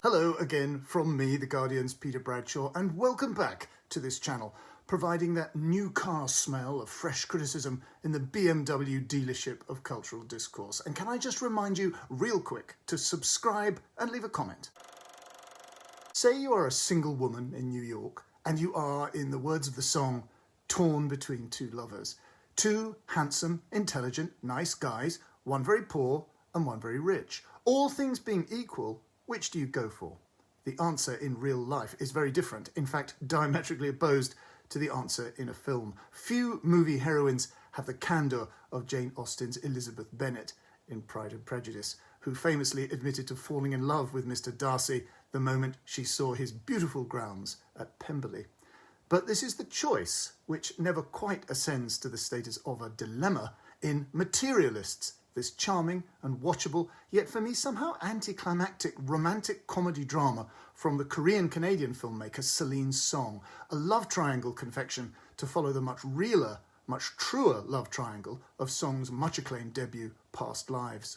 Hello again from me, The Guardian's Peter Bradshaw, and welcome back to this channel, providing that new car smell of fresh criticism in the BMW dealership of cultural discourse. And can I just remind you real quick to subscribe and leave a comment. Say you are a single woman in New York and you are, in the words of the song, torn between two lovers. Two handsome, intelligent, nice guys, one very poor and one very rich. All things being equal, which do you go for? The answer in real life is very different, in fact diametrically opposed to the answer in a film. Few movie heroines have the candour of Jane Austen's Elizabeth Bennet in Pride and Prejudice, who famously admitted to falling in love with Mr. Darcy the moment she saw his beautiful grounds at Pemberley. But this is the choice, which never quite ascends to the status of a dilemma, in Materialists, this charming and watchable, yet for me somehow anticlimactic romantic comedy drama from the Korean-Canadian filmmaker Celine Song, a love triangle confection to follow the much realer, much truer love triangle of Song's much-acclaimed debut, Past Lives.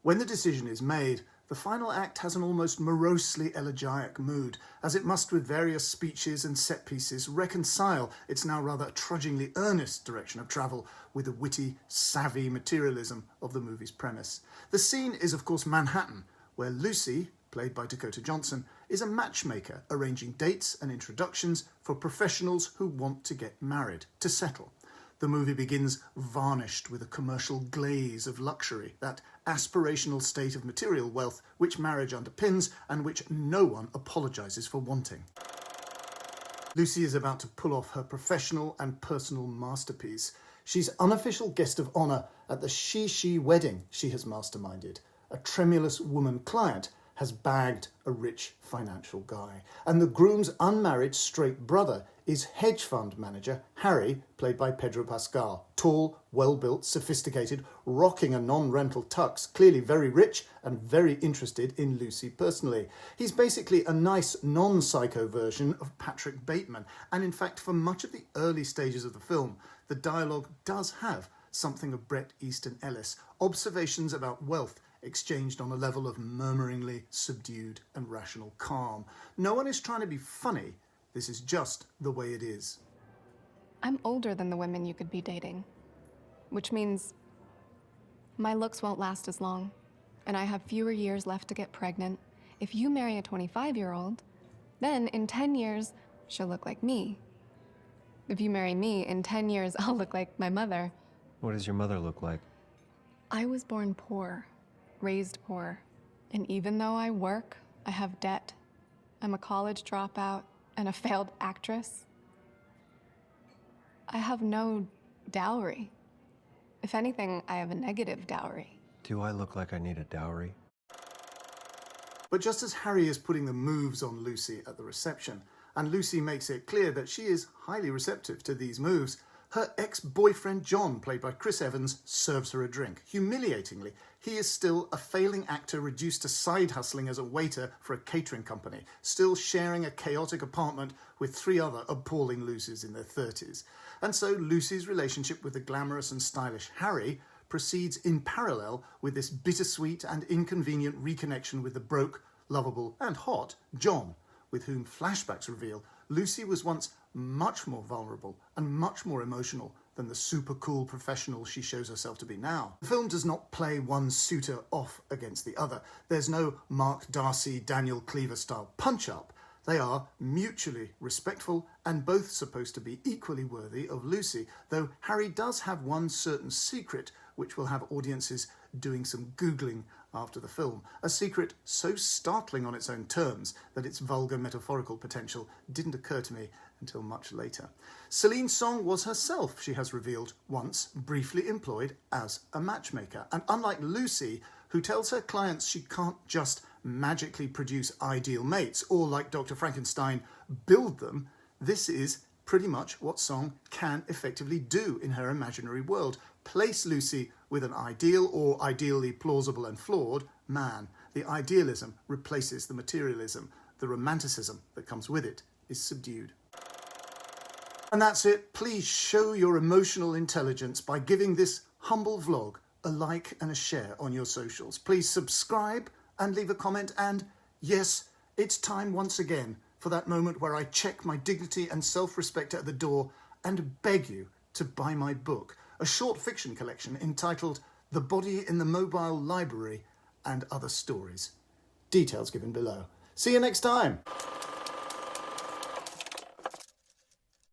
When the decision is made, the final act has an almost morosely elegiac mood, as it must, with various speeches and set pieces, reconcile its now rather trudgingly earnest direction of travel with the witty, savvy materialism of the movie's premise. The scene is, of course, Manhattan, where Lucy, played by Dakota Johnson, is a matchmaker arranging dates and introductions for professionals who want to get married, to settle. The movie begins varnished with a commercial glaze of luxury, that aspirational state of material wealth which marriage underpins and which no one apologises for wanting. Lucy is about to pull off her professional and personal masterpiece. She's unofficial guest of honour at the she wedding she has masterminded. A tremulous woman client has bagged a rich financial guy, and the groom's unmarried straight brother is hedge fund manager Harry, played by Pedro Pascal. Tall, well-built, sophisticated, rocking a non-rental tux, clearly very rich and very interested in Lucy personally. He's basically a nice non-psycho version of Patrick Bateman, and in fact for much of the early stages of the film, the dialogue does have something of Bret Easton Ellis, observations about wealth exchanged on a level of murmuringly subdued and rational calm. No one is trying to be funny. This is just the way it is. I'm older than the women you could be dating, which means my looks won't last as long, and I have fewer years left to get pregnant. If you marry a 25-year-old, then in 10 years, she'll look like me. If you marry me, in 10 years, I'll look like my mother. What does your mother look like? I was born poor, raised poor, and even though I work, I have debt. I'm a college dropout and a failed actress. I have no dowry. If anything, I have a negative dowry. Do I look like I need a dowry? But just as Harry is putting the moves on Lucy at the reception, and Lucy makes it clear that she is highly receptive to these moves, her ex-boyfriend John, played by Chris Evans, serves her a drink. Humiliatingly, he is still a failing actor reduced to side hustling as a waiter for a catering company, still sharing a chaotic apartment with three other appalling Lucys in their 30s. And so Lucy's relationship with the glamorous and stylish Harry proceeds in parallel with this bittersweet and inconvenient reconnection with the broke, lovable and hot John, with whom flashbacks reveal Lucy was once much more vulnerable and much more emotional than the super cool professional she shows herself to be now. The film does not play one suitor off against the other. There's no Mark Darcy, Daniel Cleaver style punch-up. They are mutually respectful and both supposed to be equally worthy of Lucy, though Harry does have one certain secret which will have audiences doing some Googling after the film. A secret so startling on its own terms that its vulgar metaphorical potential didn't occur to me until much later. Celine Song was herself, she has revealed, once briefly employed as a matchmaker. And unlike Lucy, who tells her clients she can't just magically produce ideal mates or, like Dr. Frankenstein, build them, this is pretty much what Song can effectively do in her imaginary world. Place Lucy with an ideal or ideally plausible and flawed man. The idealism replaces the materialism. The romanticism that comes with it is subdued. And that's it. Please show your emotional intelligence by giving this humble vlog a like and a share on your socials. Please subscribe and leave a comment. And yes, it's time once again for that moment where I check my dignity and self-respect at the door and beg you to buy my book, a short fiction collection entitled The Body in the Mobile Library and Other Stories. Details given below. See you next time.